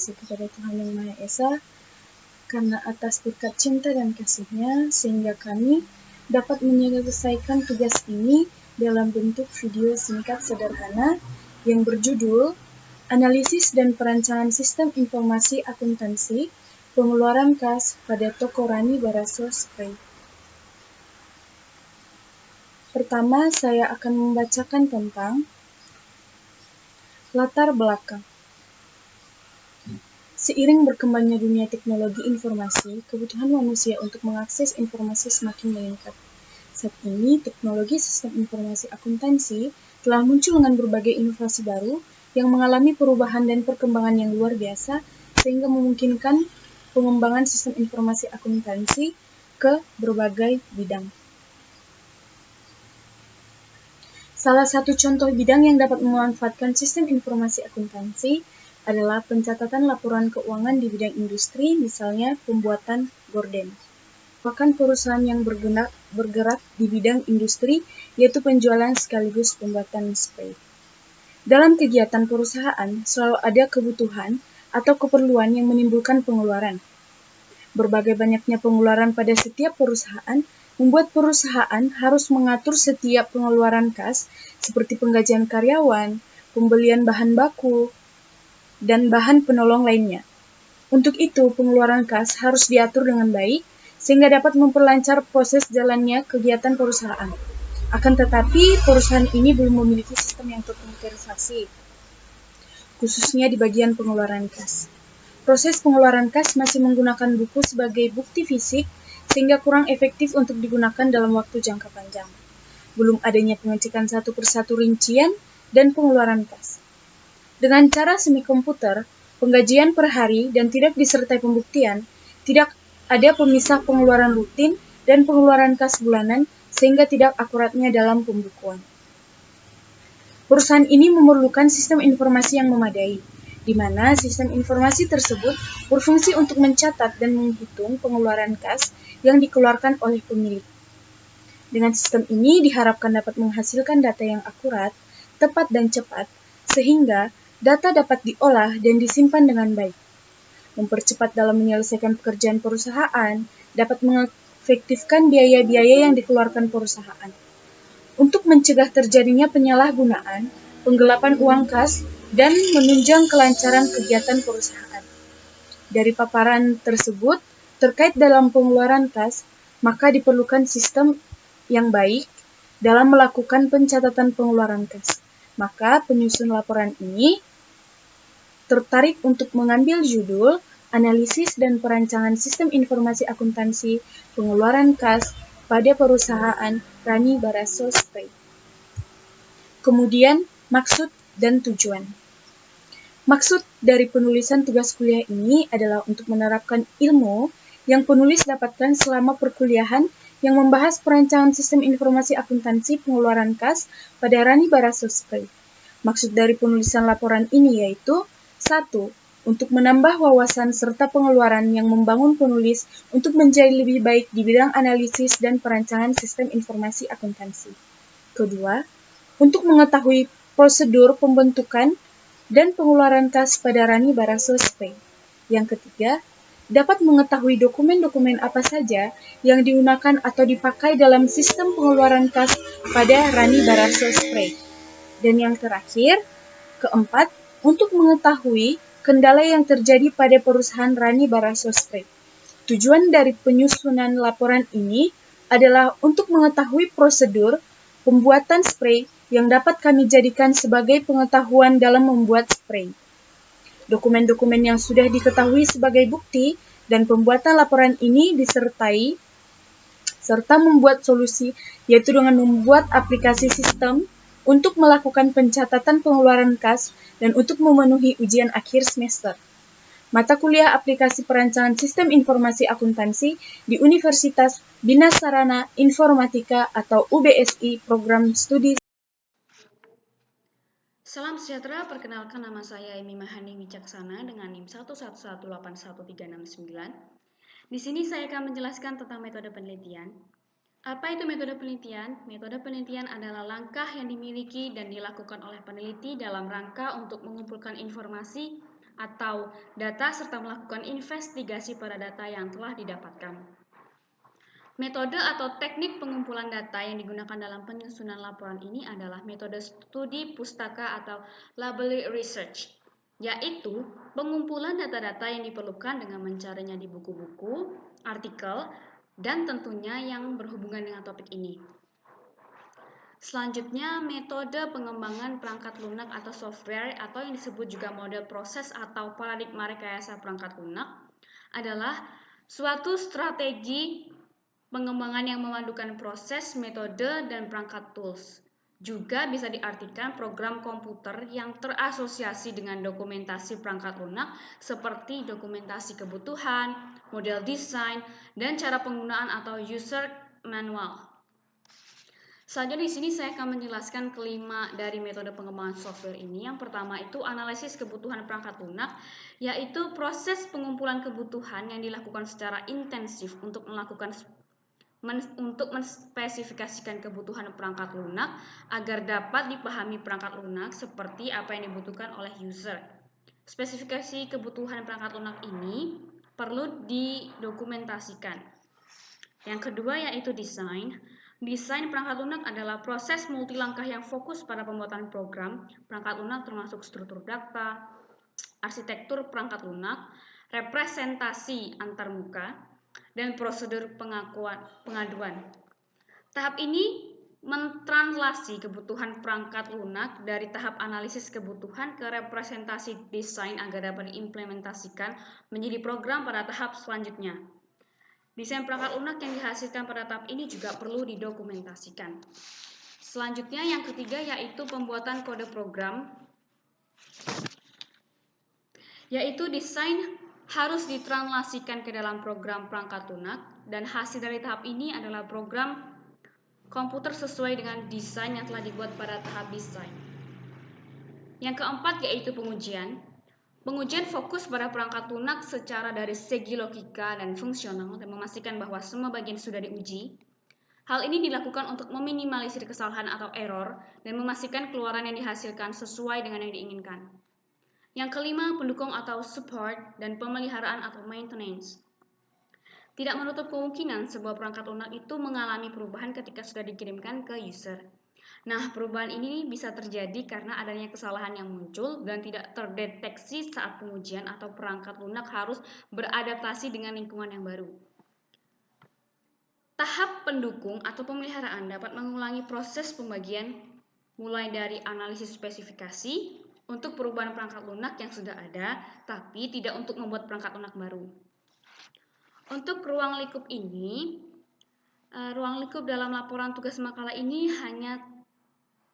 kasih kepada Tuhan Yang Maha Esa, karena atas berkat cinta dan kasih-Nya, sehingga kami dapat menyelesaikan tugas ini dalam bentuk video singkat sederhana yang berjudul Analisis dan Perancangan Sistem Informasi Akuntansi Pengeluaran Kas pada Toko Rani Baraso Spray. Pertama, saya akan membacakan tentang latar belakang. Seiring berkembangnya dunia teknologi informasi, kebutuhan manusia untuk mengakses informasi semakin meningkat. Saat ini, teknologi sistem informasi akuntansi telah muncul dengan berbagai inovasi baru yang mengalami perubahan dan perkembangan yang luar biasa, sehingga memungkinkan pengembangan sistem informasi akuntansi ke berbagai bidang. Salah satu contoh bidang yang dapat memanfaatkan sistem informasi akuntansi adalah pencatatan laporan keuangan di bidang industri, misalnya pembuatan gorden. Merupakan perusahaan yang bergerak di bidang industri, yaitu penjualan sekaligus pembuatan spray. Dalam kegiatan perusahaan, selalu ada kebutuhan atau keperluan yang menimbulkan pengeluaran. Berbagai banyaknya pengeluaran pada setiap perusahaan membuat perusahaan harus mengatur setiap pengeluaran kas seperti penggajian karyawan, pembelian bahan baku, dan bahan penolong lainnya. Untuk itu, pengeluaran kas harus diatur dengan baik sehingga dapat memperlancar proses jalannya kegiatan perusahaan. Akan tetapi, perusahaan ini belum memiliki sistem yang terkomputerisasi, khususnya di bagian pengeluaran kas. Proses pengeluaran kas masih menggunakan buku sebagai bukti fisik sehingga kurang efektif untuk digunakan dalam waktu jangka panjang. Belum adanya pengecekan satu persatu rincian dan pengeluaran kas. Dengan cara semi komputer, penggajian per hari dan tidak disertai pembuktian, tidak ada pemisah pengeluaran rutin dan pengeluaran kas bulanan sehingga tidak akuratnya dalam pembukuan. Perusahaan ini memerlukan sistem informasi yang memadai, di mana sistem informasi tersebut berfungsi untuk mencatat dan menghitung pengeluaran kas yang dikeluarkan oleh pemilik. Dengan sistem ini diharapkan dapat menghasilkan data yang akurat, tepat dan cepat, sehingga data dapat diolah dan disimpan dengan baik. Mempercepat dalam menyelesaikan pekerjaan perusahaan, dapat mengefektifkan biaya-biaya yang dikeluarkan perusahaan. Untuk mencegah terjadinya penyalahgunaan, penggelapan uang kas, dan menunjang kelancaran kegiatan perusahaan. Dari paparan tersebut, terkait dalam pengeluaran kas, maka diperlukan sistem yang baik dalam melakukan pencatatan pengeluaran kas. Maka penyusun laporan ini tertarik untuk mengambil judul Analisis dan Perancangan Sistem Informasi Akuntansi Pengeluaran Kas pada Perusahaan Rani Baraso Spray. Kemudian, maksud dan tujuan. Maksud dari penulisan tugas kuliah ini adalah untuk menerapkan ilmu yang penulis dapatkan selama perkuliahan yang membahas perancangan sistem informasi akuntansi pengeluaran kas pada Rani Baraso Spray. Maksud dari penulisan laporan ini yaitu 1. Untuk menambah wawasan serta pengeluaran yang membangun penulis untuk menjadi lebih baik di bidang analisis dan perancangan sistem informasi akuntansi. Kedua, untuk mengetahui prosedur pembentukan dan pengeluaran kas pada Rani Baraso Spray. Yang ketiga, dapat mengetahui dokumen-dokumen apa saja yang digunakan atau dipakai dalam sistem pengeluaran kas pada Rani Baraso Spray. Dan yang terakhir, keempat, untuk mengetahui kendala yang terjadi pada perusahaan Rani Baraso Spray. Tujuan dari penyusunan laporan ini adalah untuk mengetahui prosedur pembuatan spray yang dapat kami jadikan sebagai pengetahuan dalam membuat spray. Dokumen-dokumen yang sudah diketahui sebagai bukti dan pembuatan laporan ini disertai serta membuat solusi, yaitu dengan membuat aplikasi sistem untuk melakukan pencatatan pengeluaran kas dan untuk memenuhi ujian akhir semester. Mata kuliah aplikasi perancangan sistem informasi akuntansi di Universitas Bina Sarana Informatika atau UBSI Program Studi. Salam sejahtera, perkenalkan nama saya Emi Mahani Wicaksana dengan NIM 111818139. Di sini saya akan menjelaskan tentang metode penelitian. Apa itu metode penelitian? Metode penelitian adalah langkah yang dimiliki dan dilakukan oleh peneliti dalam rangka untuk mengumpulkan informasi atau data serta melakukan investigasi pada data yang telah didapatkan. Metode atau teknik pengumpulan data yang digunakan dalam penyusunan laporan ini adalah metode studi pustaka atau library research, yaitu pengumpulan data-data yang diperlukan dengan mencarinya di buku-buku, artikel, dan tentunya yang berhubungan dengan topik ini. Selanjutnya, metode pengembangan perangkat lunak atau software atau yang disebut juga model proses atau paradigma rekayasa perangkat lunak adalah suatu strategi pengembangan yang memadukan proses, metode, dan perangkat tools. Juga bisa diartikan program komputer yang terasosiasi dengan dokumentasi perangkat lunak seperti dokumentasi kebutuhan, model desain, dan cara penggunaan atau user manual. Selanjutnya di sini saya akan menjelaskan kelima dari metode pengembangan software ini. Yang pertama itu analisis kebutuhan perangkat lunak, yaitu proses pengumpulan kebutuhan yang dilakukan secara intensif untuk menspesifikasikan kebutuhan perangkat lunak agar dapat dipahami perangkat lunak seperti apa yang dibutuhkan oleh user. Spesifikasi kebutuhan perangkat lunak ini perlu didokumentasikan. Yang kedua yaitu desain. Desain perangkat lunak adalah proses multilangkah yang fokus pada pembuatan program perangkat lunak termasuk struktur data, arsitektur perangkat lunak, representasi antarmuka, dan prosedur pengaduan. Tahap ini mentranslasi kebutuhan perangkat lunak dari tahap analisis kebutuhan ke representasi desain agar dapat diimplementasikan menjadi program pada tahap selanjutnya. Desain perangkat lunak yang dihasilkan pada tahap ini juga perlu didokumentasikan. Selanjutnya yang ketiga yaitu pembuatan kode program, yaitu desain harus ditranslasikan ke dalam program perangkat lunak dan hasil dari tahap ini adalah program komputer sesuai dengan desain yang telah dibuat pada tahap desain. Yang keempat yaitu pengujian. Pengujian fokus pada perangkat lunak secara dari segi logika dan fungsional dan memastikan bahwa semua bagian sudah diuji. Hal ini dilakukan untuk meminimalisir kesalahan atau error dan memastikan keluaran yang dihasilkan sesuai dengan yang diinginkan. Yang kelima, pendukung atau support dan pemeliharaan atau maintenance. Tidak menutup kemungkinan sebuah perangkat lunak itu mengalami perubahan ketika sudah dikirimkan ke user. Nah, perubahan ini bisa terjadi karena adanya kesalahan yang muncul dan tidak terdeteksi saat pengujian atau perangkat lunak harus beradaptasi dengan lingkungan yang baru. Tahap pendukung atau pemeliharaan dapat mengulangi proses pembagian mulai dari analisis spesifikasi, untuk perubahan perangkat lunak yang sudah ada, tapi tidak untuk membuat perangkat lunak baru. Untuk ruang lingkup ini, ruang lingkup dalam laporan tugas makalah ini hanya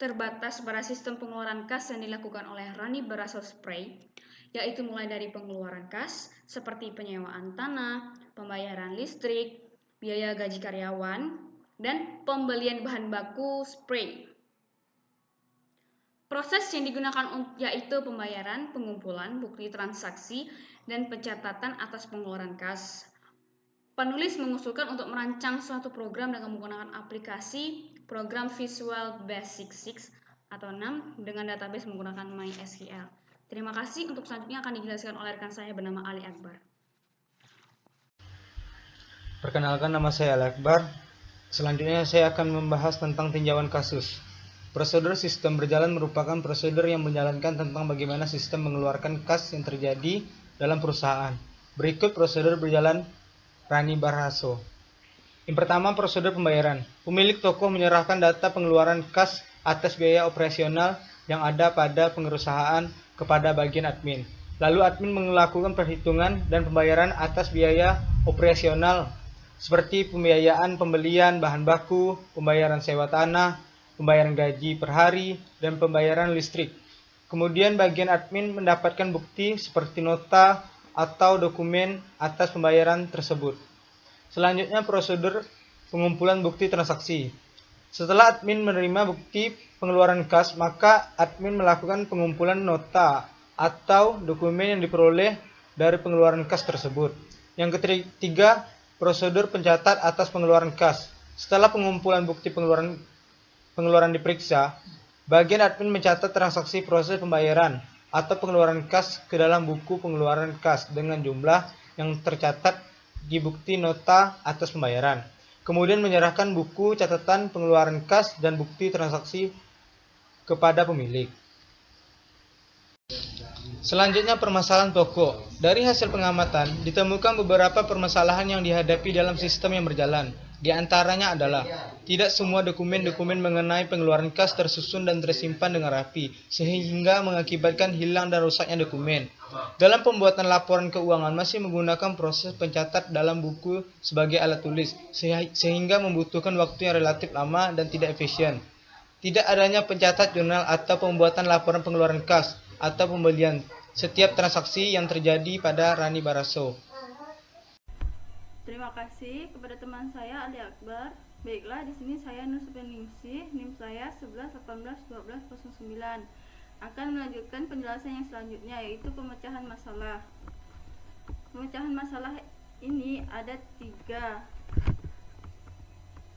terbatas pada sistem pengeluaran kas yang dilakukan oleh Rani Baraso Spray, yaitu mulai dari pengeluaran kas seperti penyewaan tanah, pembayaran listrik, biaya gaji karyawan, dan pembelian bahan baku spray. Proses yang digunakan yaitu pembayaran, pengumpulan, bukti transaksi, dan pencatatan atas pengeluaran kas. Penulis mengusulkan untuk merancang suatu program dengan menggunakan aplikasi program Visual Basic 6 atau 6 dengan database menggunakan MySQL. Terima kasih. Untuk selanjutnya akan dijelaskan oleh rekan saya bernama Ali Akbar. Perkenalkan, nama saya Ali Akbar. Selanjutnya saya akan membahas tentang tinjauan kasus. Prosedur sistem berjalan merupakan prosedur yang menjalankan tentang bagaimana sistem mengeluarkan kas yang terjadi dalam perusahaan. Berikut prosedur berjalan Rani Baraso. Yang pertama, prosedur pembayaran. Pemilik toko menyerahkan data pengeluaran kas atas biaya operasional yang ada pada perusahaan kepada bagian admin. Lalu admin melakukan perhitungan dan pembayaran atas biaya operasional seperti pembiayaan pembelian bahan baku, pembayaran sewa tanah, pembayaran gaji per hari, dan pembayaran listrik. Kemudian bagian admin mendapatkan bukti seperti nota atau dokumen atas pembayaran tersebut. Selanjutnya prosedur pengumpulan bukti transaksi. Setelah admin menerima bukti pengeluaran kas, maka admin melakukan pengumpulan nota atau dokumen yang diperoleh dari pengeluaran kas tersebut. Yang ketiga, prosedur pencatat atas pengeluaran kas. Setelah pengumpulan bukti pengeluaran diperiksa, bagian admin mencatat transaksi proses pembayaran. atau pengeluaran kas ke dalam buku pengeluaran kas dengan jumlah yang tercatat di bukti nota atas pembayaran. Kemudian menyerahkan buku catatan pengeluaran kas dan bukti transaksi kepada pemilik. Selanjutnya permasalahan pokok. Dari hasil pengamatan, ditemukan beberapa permasalahan yang dihadapi dalam sistem yang berjalan. Di antaranya adalah, tidak semua dokumen-dokumen mengenai pengeluaran kas tersusun dan tersimpan dengan rapi, sehingga mengakibatkan hilang dan rusaknya dokumen. Dalam pembuatan laporan keuangan masih menggunakan proses pencatat dalam buku sebagai alat tulis, sehingga membutuhkan waktu yang relatif lama dan tidak efisien. Tidak adanya pencatat jurnal atau pembuatan laporan pengeluaran kas atau pembelian setiap transaksi yang terjadi pada Rani Baraso. Terima kasih kepada teman saya Ali Akbar. Baiklah, di sini saya Nur Supeningsih, NIM saya 11181209 akan melanjutkan penjelasan yang selanjutnya, yaitu pemecahan masalah. Pemecahan masalah ini ada 3,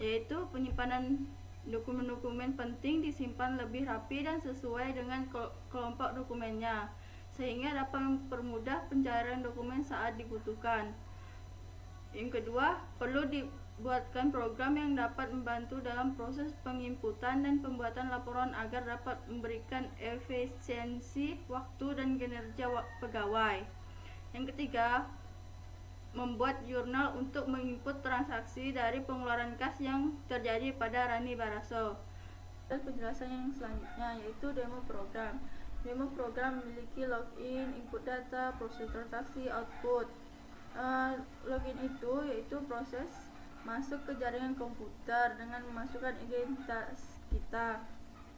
yaitu penyimpanan dokumen-dokumen penting disimpan lebih rapi dan sesuai dengan kelompok dokumennya, sehingga dapat mempermudah pencarian dokumen saat dibutuhkan. Yang kedua, perlu dibuatkan program yang dapat membantu dalam proses penginputan dan pembuatan laporan agar dapat memberikan efisiensi waktu dan kinerja pegawai. Yang ketiga, membuat jurnal untuk menginput transaksi dari pengeluaran kas yang terjadi pada Rani Baraso. Dan penjelasan yang selanjutnya yaitu demo program. Demo program memiliki login, input data, proses transaksi, output. Login itu yaitu proses masuk ke jaringan komputer dengan memasukkan identitas kita,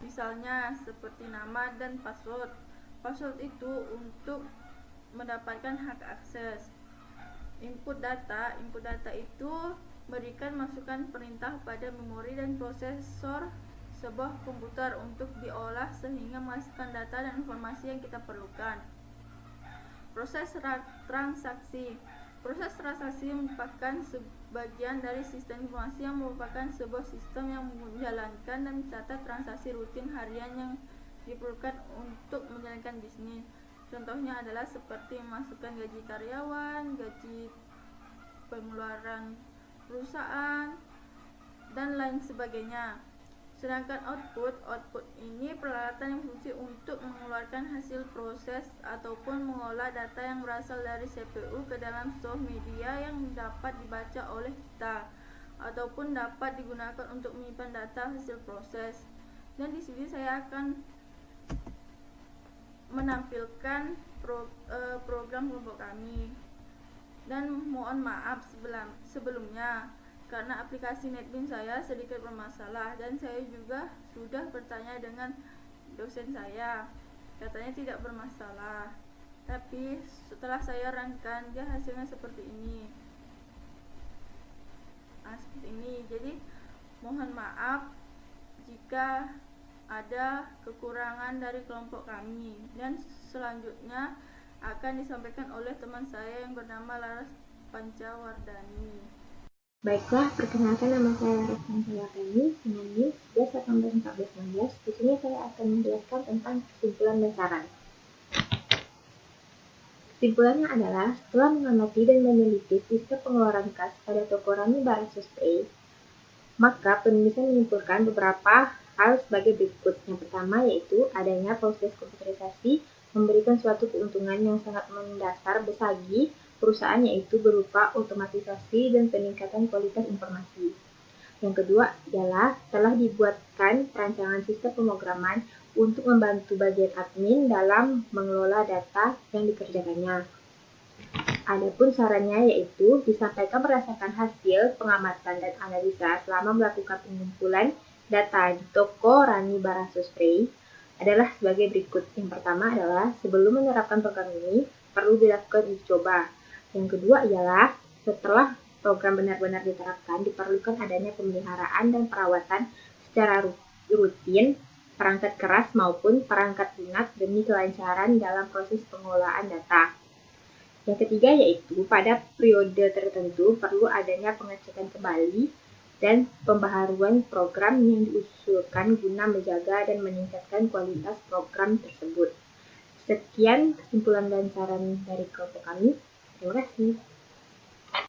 misalnya seperti nama dan password. Password itu untuk mendapatkan hak akses. Input data itu berikan masukan perintah pada memori dan prosesor sebuah komputer untuk diolah sehingga menghasilkan data dan informasi yang kita perlukan. Proses transaksi. Proses transaksi merupakan sebagian dari sistem informasi yang merupakan sebuah sistem yang menjalankan dan mencatat transaksi rutin harian yang diperlukan untuk menjalankan bisnis. Contohnya adalah seperti memasukkan gaji karyawan, gaji pengeluaran perusahaan, dan lain sebagainya. Sedangkan output ini peralatan yang fungsi untuk mengeluarkan hasil proses ataupun mengolah data yang berasal dari CPU ke dalam sebuah media yang dapat dibaca oleh kita ataupun dapat digunakan untuk menyimpan data hasil proses. Dan di sini saya akan menampilkan program kelompok kami. Dan mohon maaf sebelumnya karena aplikasi NetBeans saya sedikit bermasalah, dan saya juga sudah bertanya dengan dosen saya, katanya tidak bermasalah. Tapi setelah saya rangkan, dia hasilnya seperti ini. Seperti ini. Jadi mohon maaf jika ada kekurangan dari kelompok kami, dan selanjutnya akan disampaikan oleh teman saya yang bernama Laras Pancawardani. Baiklah, perkenalkan nama saya Laras Pancawardani dengan NIM 11181416. Di sini saya akan menjelaskan tentang kesimpulan dan saran. Kesimpulannya adalah, setelah mengamati dan meneliti sistem pengeluaran kas pada toko Rani Baraso Spray, maka penulisan menyimpulkan beberapa hal sebagai berikut. Yang pertama yaitu adanya proses komputerisasi memberikan suatu keuntungan yang sangat mendasar bagi perusahaan, yaitu berupa otomatisasi dan peningkatan kualitas informasi. Yang kedua adalah telah dibuatkan perancangan sistem pemrograman untuk membantu bagian admin dalam mengelola data yang dikerjakannya. Adapun sarannya yaitu disampaikan berdasarkan hasil pengamatan dan analisa selama melakukan pengumpulan data di toko Rani Baraso Spray adalah sebagai berikut. Yang pertama adalah sebelum menerapkan program ini perlu dilakukan uji coba. Yang kedua ialah setelah program benar-benar diterapkan diperlukan adanya pemeliharaan dan perawatan secara rutin perangkat keras maupun perangkat lunak demi kelancaran dalam proses pengolahan data. Yang ketiga yaitu pada periode tertentu perlu adanya pengecekan kembali dan pembaharuan program yang diusulkan guna menjaga dan meningkatkan kualitas program tersebut. Sekian kesimpulan dan saran dari kelompok kami. Terima kasih.